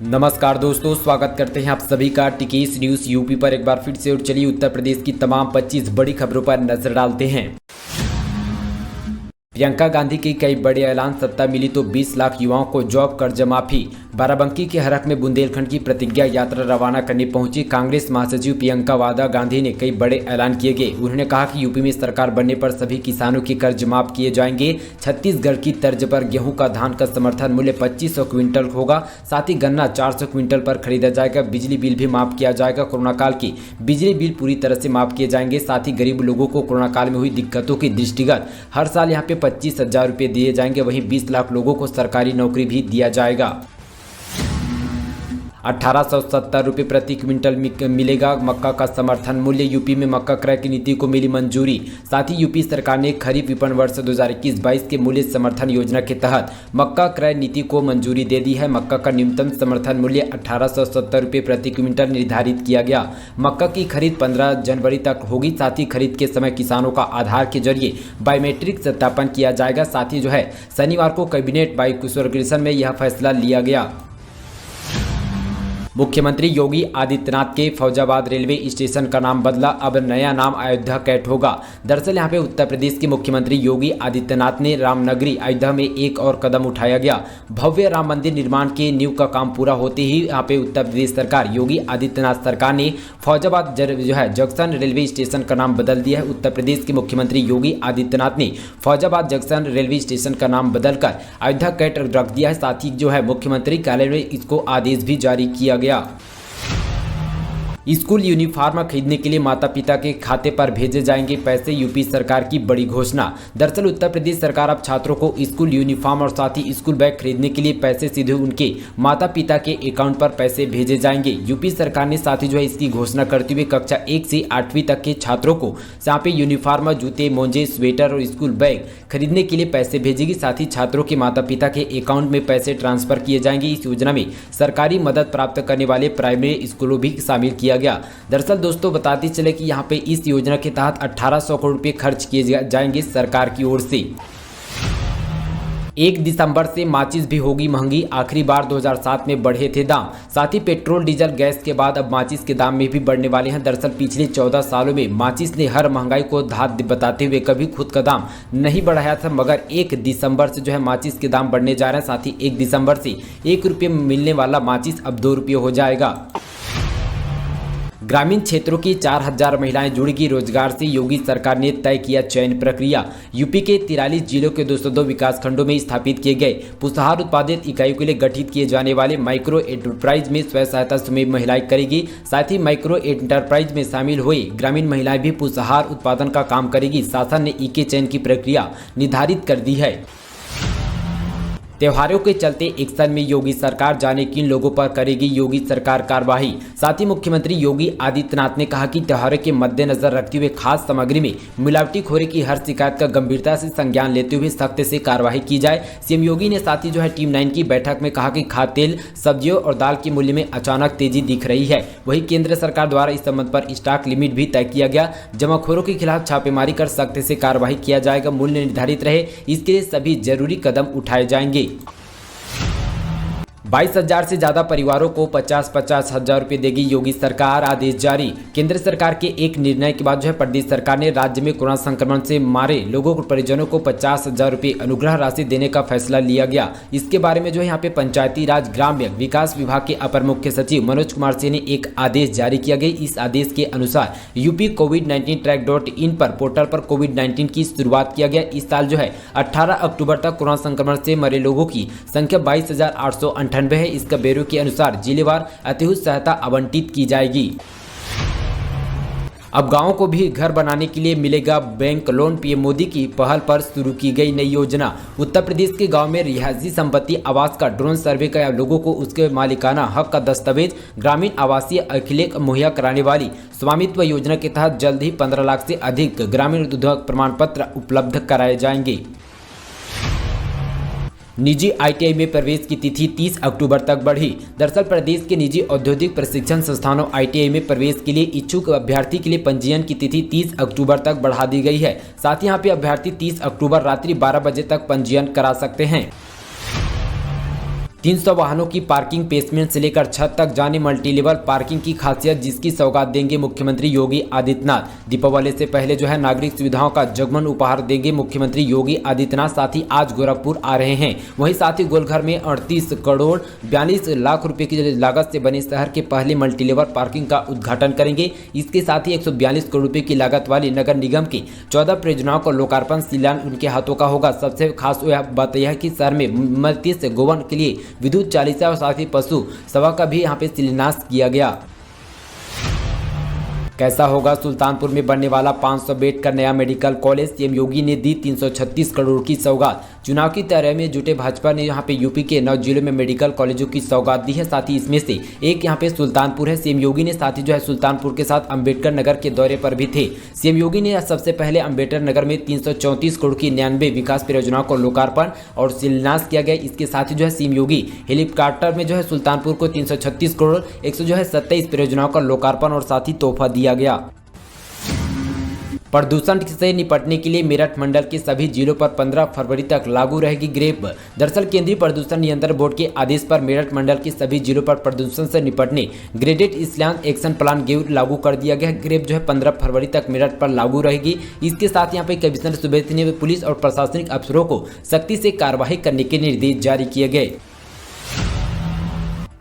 नमस्कार दोस्तों, स्वागत करते हैं आप सभी का टिकेस न्यूज़ यूपी पर एक बार फिर से। और चलिए उत्तर प्रदेश की तमाम 25 बड़ी खबरों पर नजर डालते हैं। प्रियंका गांधी के कई बड़े ऐलान, सत्ता मिली तो 20 लाख युवाओं को जॉब कर्ज माफी। बाराबंकी के हरख में बुंदेलखंड की प्रतिज्ञा यात्रा रवाना करने पहुंची कांग्रेस महासचिव प्रियंका वादा गांधी ने कई बड़े ऐलान किए गए। उन्होंने कहा कि यूपी में सरकार बनने पर सभी किसानों के कर्ज माफ किए जाएंगे। छत्तीसगढ़ की तर्ज पर गेहूं का धान का समर्थन मूल्य 2500 क्विंटल होगा। साथ ही गन्ना 400 क्विंटल पर खरीदा जाएगा। बिजली बिल भी माफ किया जाएगा। कोरोना काल की बिजली बिल पूरी तरह से माफ किए जाएंगे। साथ ही गरीब लोगों को कोरोना काल में हुई दिक्कतों के दृष्टिगत हर साल यहाँ पे 25,000 रुपये दिए जाएंगे। वहीं 20 लाख लोगों को सरकारी नौकरी भी दिया जाएगा। 1870 रुपये प्रति क्विंटल मिलेगा मक्का का समर्थन मूल्य। यूपी में मक्का क्रय की नीति को मिली मंजूरी। साथ ही यूपी सरकार ने खरीफ विपणन वर्ष 2021-22 के मूल्य समर्थन योजना के तहत मक्का क्रय नीति को मंजूरी दे दी है। मक्का का न्यूनतम समर्थन मूल्य 1870 रुपये प्रति क्विंटल निर्धारित किया गया। मक्का की खरीद 15 जनवरी तक होगी। साथ ही खरीद के समय किसानों का आधार के जरिए बायोमेट्रिक सत्यापन किया जाएगा। साथ ही शनिवार को कैबिनेट बाइकोसर्कुलेशन में यह फैसला लिया गया। मुख्यमंत्री योगी आदित्यनाथ के फौजाबाद रेलवे स्टेशन का नाम बदला, अब नया नाम अयोध्या कैंट होगा। दरअसल यहाँ पे उत्तर प्रदेश के मुख्यमंत्री योगी आदित्यनाथ ने रामनगरी अयोध्या में एक और कदम उठाया गया। भव्य राम मंदिर निर्माण के नींव का काम पूरा होते ही यहाँ पे उत्तर प्रदेश सरकार योगी आदित्यनाथ सरकार ने फौजाबाद जंक्शन रेलवे स्टेशन का नाम बदल दिया है। उत्तर प्रदेश के मुख्यमंत्री योगी आदित्यनाथ ने फौजाबाद जंक्शन रेलवे स्टेशन का नाम बदलकर अयोध्या कैंट रख दिया है। साथ ही मुख्यमंत्री कार्यालय में इसको आदेश भी जारी किया गया। स्कूल यूनिफॉर्म खरीदने के लिए माता पिता के खाते पर भेजे जाएंगे पैसे, यूपी सरकार की बड़ी घोषणा। दरअसल उत्तर प्रदेश सरकार अब छात्रों को स्कूल यूनिफॉर्म और साथ ही स्कूल बैग खरीदने के लिए पैसे सीधे उनके माता पिता के अकाउंट पर पैसे भेजे जाएंगे। यूपी सरकार ने साथ ही इसकी घोषणा करते हुए कक्षा 1 से 8वीं तक के छात्रों को यहाँ पे यूनिफॉर्म, जूते, मोजे, स्वेटर और स्कूल बैग खरीदने के लिए पैसे भेजेगी। साथ ही छात्रों के माता पिता के अकाउंट में पैसे ट्रांसफर किए जाएंगे। इस योजना में सरकारी मदद प्राप्त करने वाले प्राइमरी स्कूलों भी शामिल किया गया। दरअसल दोस्तों बताते चले कि यहाँ पे इस योजना के तहत 1800 करोड़ रुपए खर्च किए जाएंगे सरकार की ओर से। 1 दिसंबर से माचिस भी होगी महंगी, आखिरी बार 2007 में बढ़े थे दाम। साथ ही पेट्रोल, डीजल, गैस के बाद अब माचिस के दाम में भी बढ़ने वाले हैं। दरअसल पिछले 14 सालों में माचिस ने हर महंगाई को धात बताते हुए कभी खुद का दाम नहीं बढ़ाया था, मगर 1 दिसंबर से माचिस के दाम बढ़ने जा रहे हैं। साथ ही 1 दिसंबर से 1 रुपये में मिलने वाला माचिस अब 2 रुपये हो जाएगा। ग्रामीण क्षेत्रों की 4000 महिलाएं जुड़ेगी रोजगार से, योगी सरकार ने तय किया चयन प्रक्रिया। यूपी के 43 जिलों के 202 विकासखंडों में स्थापित किए गए पुष्पहार उत्पादित इकाइयों के लिए गठित किए जाने वाले माइक्रो एंटरप्राइज में स्वयं सहायता समूह महिलाएं करेगी। साथ ही माइक्रो एंटरप्राइज में शामिल हुई ग्रामीण महिलाएं भी पुष्पहार उत्पादन का काम करेगी। शासन ने इनके चयन की प्रक्रिया निर्धारित कर दी है। त्योहारों के चलते एक्शन में योगी सरकार, जाने किन लोगों पर करेगी योगी सरकार कार्रवाई। साथ ही मुख्यमंत्री योगी आदित्यनाथ ने कहा कि त्योहारों के मद्देनजर रखते हुए खास सामग्री में मिलावटीखोरी की हर शिकायत का गंभीरता से संज्ञान लेते हुए सख्त से कार्रवाई की जाए। सीएम योगी ने साथ ही टीम 9 की बैठक में कहा कि खाद्य तेल, सब्जियों और दाल के मूल्य में अचानक तेजी दिख रही है। वहीं केंद्र सरकार द्वारा इस संबंध पर स्टॉक लिमिट भी तय किया गया। जमाखोरों के खिलाफ छापेमारी कर सख्त से कार्रवाई किया जाएगा। मूल्य निर्धारित रहे, इसके लिए सभी जरूरी कदम उठाए जाएंगे। 22,000 से ज्यादा परिवारों को 50-50 हजार रुपये देगी योगी सरकार, आदेश जारी। केंद्र सरकार के एक निर्णय के बाद प्रदेश सरकार ने राज्य में कोरोना संक्रमण से मारे लोगों को परिजनों को 50,000 रुपये अनुग्रह राशि देने का फैसला लिया गया। इसके बारे में यहाँ पे पंचायती राज ग्राम्य विकास विभाग के अपर मुख्य सचिव मनोज कुमार सिंह ने एक आदेश जारी किया गया। इस आदेश के अनुसार यूपी कोविड-19 track.in पर पोर्टल पर कोविड-19 की शुरुआत किया गया। इस साल 18 अक्टूबर तक कोरोना संक्रमण से मरे लोगों की संख्या 22,898 है। इसका ब्यूरो के अनुसार जिलेवार अतिरिक्त सहायता आवंटित की जाएगी। अब गांवों को भी घर बनाने के लिए मिलेगा बैंक लोन। पीएम मोदी की पहल पर शुरू की गई नई योजना। उत्तर प्रदेश के गांव में रिहायशी संपत्ति आवास का ड्रोन सर्वे का लोगों को उसके मालिकाना हक का दस्तावेज ग्रामीण आवासीय अखिलेख मुहैया कराने वाली स्वामित्व योजना के तहत जल्द ही 15 लाख से अधिक ग्रामीण उद्योग प्रमाण पत्र उपलब्ध कराए जाएंगे। निजी आईटीआई में प्रवेश की तिथि 30 अक्टूबर तक बढ़ी। दरअसल प्रदेश के निजी औद्योगिक प्रशिक्षण संस्थानों आईटीआई में प्रवेश के लिए इच्छुक अभ्यर्थी के लिए पंजीयन की तिथि 30 अक्टूबर तक बढ़ा दी गई है। साथ ही यहाँ पे अभ्यर्थी 30 अक्टूबर रात्रि 12 बजे तक पंजीयन करा सकते हैं। 300 वाहनों की पार्किंग, बेसमेंट से लेकर छत तक जाने मल्टी लेवल पार्किंग की खासियत, जिसकी सौगात देंगे मुख्यमंत्री योगी आदित्यनाथ। दीपावली से पहले जो है नागरिक सुविधाओं का जगमन उपहार देंगे मुख्यमंत्री योगी आदित्यनाथ। साथ ही आज गोरखपुर आ रहे हैं। वहीं साथ ही गोलघर में 38 करोड़ 42 लाख रुपए की लागत से बने शहर के पहले मल्टी लेवल पार्किंग का उद्घाटन करेंगे। इसके साथ ही 142 करोड़ रुपए की लागत वाली नगर निगम की 14 परियोजनाओं का लोकार्पण शिलान्यास उनके हाथों का होगा। सबसे खास बात यह है कि शहर में 32 गोवन के लिए विद्युत चालिसा और साथ ही पशु सभा का भी यहाँ पे शिलान्यास किया गया। कैसा होगा सुल्तानपुर में बनने वाला 500 बेड का नया मेडिकल कॉलेज, सीएम योगी ने दी 336 करोड़ की सौगात। चुनाव की तैयारी में जुटे भाजपा ने यहाँ पे यूपी के 9 जिलों में मेडिकल कॉलेजों की सौगात दी है। साथ ही इसमें से एक यहाँ पे सुल्तानपुर है। सीएम योगी ने साथ ही जो है सुल्तानपुर के साथ अंबेडकर नगर के दौरे पर भी थे। सीएम योगी ने सबसे पहले अंबेडकर नगर में 334 करोड़ की 99 विकास परियोजनाओं को लोकार्पण और शिलान्यास किया गया। इसके साथ ही जो है सीएम योगी हेलीकॉप्टर में जो है सुल्तानपुर को 336 करोड़ 127 परियोजनाओं का लोकार्पण और साथ ही तोहफा दिया गया। प्रदूषण से निपटने के लिए मेरठ मंडल के सभी जिलों पर 15 फरवरी तक लागू रहेगी ग्रेप। दरअसल केंद्रीय प्रदूषण नियंत्रण बोर्ड के आदेश पर मेरठ मंडल के सभी जिलों पर प्रदूषण से निपटने graded slash action plan gave लागू कर दिया गया। ग्रेप जो है 15 फरवरी तक मेरठ पर लागू रहेगी। इसके साथ यहाँ पे कमिश्नर सुबेद ने पुलिस और प्रशासनिक अफसरों को सख्ती से कार्रवाई करने के निर्देश जारी किए गए।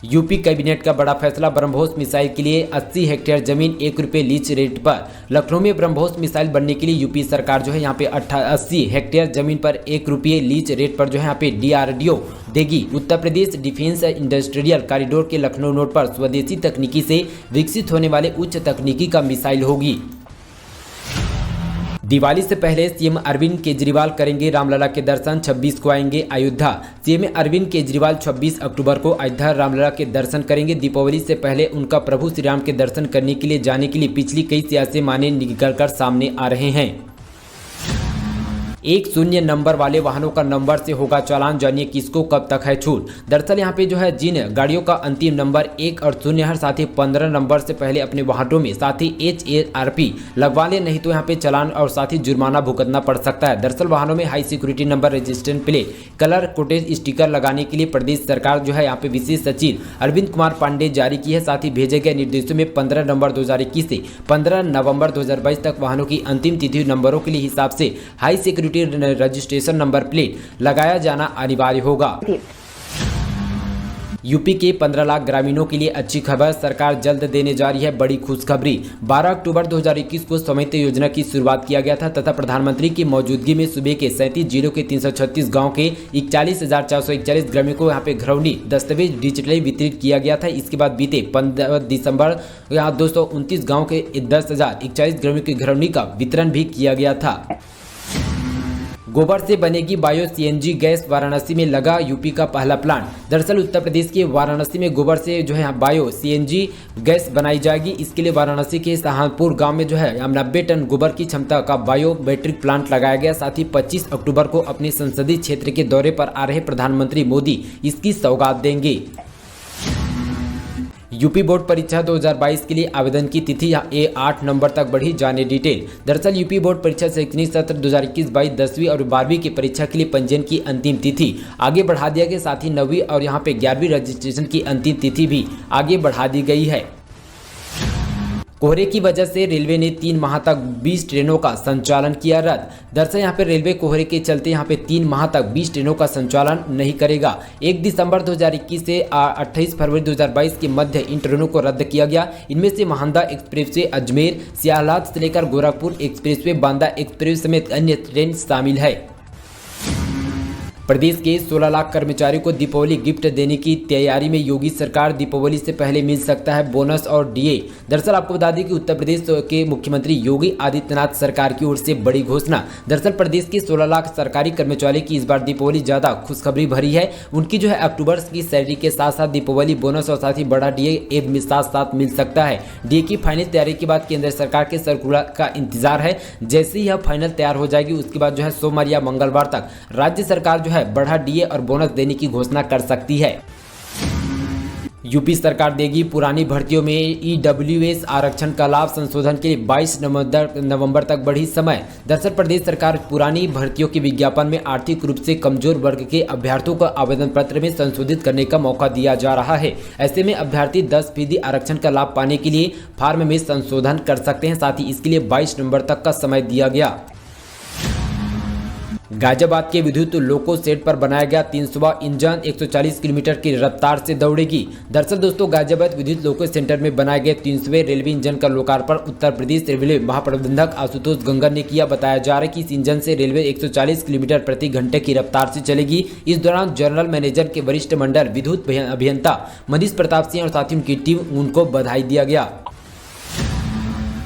यूपी कैबिनेट का बड़ा फैसला, ब्रह्मोस मिसाइल के लिए 80 हेक्टेयर जमीन 1 रुपये लीज रेट पर। लखनऊ में ब्रह्मोस मिसाइल बनने के लिए यूपी सरकार जो है यहाँ पे 80 हेक्टेयर जमीन पर 1 रुपये लीज रेट पर जो है यहाँ पे DRDO देगी। Uttar Pradesh defence industrial corridor के लखनऊ नोड पर स्वदेशी तकनीकी से विकसित होने वाले उच्च तकनीकी का मिसाइल होगी। दिवाली से पहले सीएम अरविंद केजरीवाल करेंगे रामलला के दर्शन, 26 को आएंगे अयोध्या। सीएम अरविंद केजरीवाल 26 अक्टूबर को अयोध्या रामलला के दर्शन करेंगे। दीपावली से पहले उनका प्रभु श्री राम के दर्शन करने के लिए जाने के लिए पिछली कई सियासी माने निकलकर सामने आ रहे हैं। 1 शून्य नंबर वाले वाहनों का नंबर से होगा चालान, जानिए किसको कब तक है छूट। दरअसल यहाँ पे जो है जिन गाड़ियों का अंतिम नंबर 1 और 0 है, साथ ही 15 नंबर से पहले अपने वाहनों में साथ ही HARP लगवा ले, नहीं तो यहाँ पे चालान और साथ ही जुर्माना भुगतना पड़ सकता है। दरअसल वाहनों में high security number, registration plate, colour coated sticker लगाने के लिए प्रदेश सरकार जो है यहाँ पे विशेष सचिव अरविंद कुमार पांडे जारी की है। साथ ही भेजे गए निर्देशों में 15 नवंबर 2021 से 15 नवंबर 2022 तक वाहनों की अंतिम तिथि नंबरों के लिए हिसाब से high security registration number plate लगाया जाना अनिवार्य होगा। यूपी के 15 लाख ग्रामीणों के लिए अच्छी खबर, सरकार जल्द देने जा रही है बड़ी खुशखबरी। 12 अक्टूबर 2021 को स्वामित्व योजना की शुरुआत किया गया था तथा प्रधानमंत्री की मौजूदगी में सूबे के 37 जिलों के 336 गांव के 41,441 ग्रामीणों को यहाँ पे घरौनी दस्तावेज डिजिटली वितरित किया गया था। इसके बाद बीते 15 दिसंबर यहाँ 229 गाँव के 10,041 ग्रामीणों की घरौनी का वितरण भी किया गया था। गोबर से बनेगी बायो CNG गैस, वाराणसी में लगा यूपी का पहला प्लांट। दरअसल उत्तर प्रदेश के वाराणसी में गोबर से जो है बायो CNG गैस बनाई जाएगी। इसके लिए वाराणसी के सहारनपुर गांव में जो है 90 टन गोबर की क्षमता का बायो बैटरी प्लांट लगाया गया। साथ ही 25 अक्टूबर को अपने संसदीय क्षेत्र के दौरे पर आ रहे प्रधानमंत्री मोदी इसकी सौगात देंगे। यूपी बोर्ड परीक्षा 2022 के लिए आवेदन की तिथि 8 नवंबर तक बढ़ी, जाने डिटेल। दरअसल यूपी बोर्ड परीक्षा शैक्षणिक सत्र 2021-22 10वीं और 12वीं की परीक्षा के लिए पंजीयन की अंतिम तिथि आगे बढ़ा दिया गया। साथ ही 9वीं और यहाँ पे 11वीं रजिस्ट्रेशन की अंतिम तिथि भी आगे बढ़ा दी गई है। कोहरे की वजह से रेलवे ने 3 माह तक 20 ट्रेनों का संचालन किया रद्द। दरअसल यहाँ पे रेलवे कोहरे के चलते यहाँ पे 3 माह तक 20 ट्रेनों का संचालन नहीं करेगा। 1 दिसंबर 2021 से 28 फरवरी 2022 के मध्य इन ट्रेनों को रद्द किया गया। इनमें से महानंदा एक्सप्रेसवे अजमेर सियालात से लेकर गोरखपुर एक्सप्रेसवे, बांदा एक्सप्रेस समेत अन्य ट्रेन शामिल है। प्रदेश के 16 लाख कर्मचारियों को दीपावली गिफ्ट देने की तैयारी में योगी सरकार, दीपावली से पहले मिल सकता है बोनस और DA। दरअसल आपको बता दें कि उत्तर प्रदेश के मुख्यमंत्री योगी आदित्यनाथ सरकार की ओर से बड़ी घोषणा। दरअसल प्रदेश के 16 लाख सरकारी कर्मचारी की इस बार दीपावली ज्यादा खुशखबरी भरी है। उनकी जो है अक्टूबर की सैलरी के साथ साथ दीपावली बोनस और साथ ही बड़ा DA साथ साथ मिल सकता है। DA की फाइनल तैयारी के बाद केंद्र सरकार के सर्कुलर का इंतजार है। जैसे ही यह फाइनल तैयार हो जाएगी उसके बाद जो है सोमवार या मंगलवार तक राज्य सरकार जो है बढ़ा DA और बोनस देने की घोषणा कर सकती है। यूपी सरकार देगी पुरानी भर्तियों में ईडब्ल्यूएस आरक्षण का लाभ। संशोधन के लिए 22 नवंबर तक बढ़ी समय। दरअसल प्रदेश सरकार पुरानी भर्तियों के विज्ञापन में आर्थिक रूप से कमजोर वर्ग के अभ्यर्थियों को आवेदन पत्र में संशोधित करने का मौका दिया जा रहा है। ऐसे में अभ्यर्थी 10% आरक्षण का लाभ पाने के लिए फॉर्म में संशोधन कर सकते हैं। साथ ही इसके लिए 22 नवंबर तक का समय दिया गया। गाजियाबाद के विद्युत लोको सेट पर बनाया गया 300वां इंजन 140 किलोमीटर की रफ्तार से दौड़ेगी। दरअसल दोस्तों, गाजियाबाद विद्युत लोको सेंटर में बनाए गए 300वें रेलवे इंजन का लोकार्पण उत्तर प्रदेश रेलवे महाप्रबंधक आशुतोष गंगर ने किया। बताया जा रहा है कि इस इंजन से रेलवे 140 किलोमीटर प्रति घंटे की रफ्तार से चलेगी। इस दौरान जनरल मैनेजर के वरिष्ठ मंडल विद्युत अभियंता मनीष प्रताप सिंह और साथ ही उनकी टीम उनको बधाई दिया गया।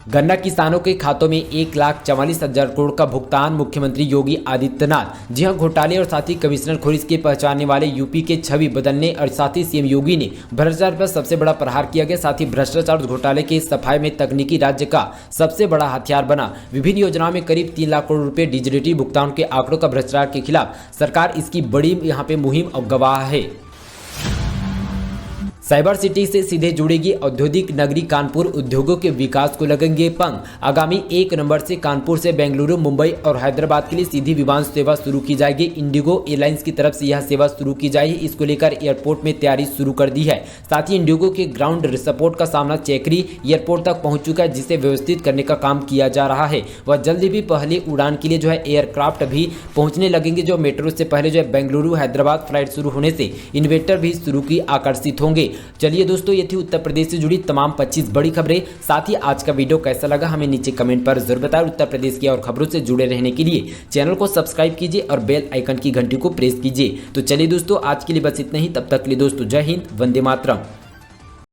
गन्ना किसानों के खातों में 1,44,000 करोड़ का भुगतान। मुख्यमंत्री योगी आदित्यनाथ। जी हां, घोटाले और साथ ही कमिश्नर खोरीज के पहचानने वाले यूपी के छवि बदलने और साथ ही सीएम योगी ने भ्रष्टाचार पर सबसे बड़ा प्रहार किया गया। साथ ही भ्रष्टाचार और घोटाले के सफाई में तकनीकी राज्य का सबसे बड़ा हथियार बना। विभिन्न योजनाओं में करीब 3 लाख करोड़ रुपए डिजिटल भुगतान के आंकड़ों का भ्रष्टाचार के खिलाफ सरकार इसकी बड़ी यहाँ पे मुहिम और गवाह है। साइबर सिटी से सीधे जुड़ेगी औद्योगिक नगरी कानपुर। उद्योगों के विकास को लगेंगे पंख। आगामी 1 नवंबर से कानपुर से बेंगलुरु, मुंबई और हैदराबाद के लिए सीधी विमान सेवा शुरू की जाएगी। इंडिगो एयरलाइंस की तरफ से यह सेवा शुरू की जाएगी। इसको लेकर एयरपोर्ट में तैयारी शुरू कर दी है। साथ ही इंडिगो के ग्राउंड सपोर्ट का सामना चेकरी एयरपोर्ट तक पहुंच चुका है, जिसे व्यवस्थित करने का काम किया जा रहा है। वह जल्दी भी पहली उड़ान के लिए एयरक्राफ्ट भी पहुंचने लगेंगे, जो मेट्रो से पहले बेंगलुरु हैदराबाद फ्लाइट शुरू होने से इन्वेस्टर भी शुरू की आकर्षित होंगे। चलिए दोस्तों, ये थी उत्तर प्रदेश से जुड़ी तमाम 25 बड़ी खबरें। साथ ही आज का वीडियो कैसा लगा हमें नीचे कमेंट पर जरूर बताएं। उत्तर प्रदेश की और खबरों से जुड़े रहने के लिए चैनल को सब्सक्राइब कीजिए और बेल आइकन की घंटी को प्रेस कीजिए। तो चलिए दोस्तों, आज के लिए बस इतना ही। तब तक के लिए दोस्तों, जय हिंद, वंदे मातरम।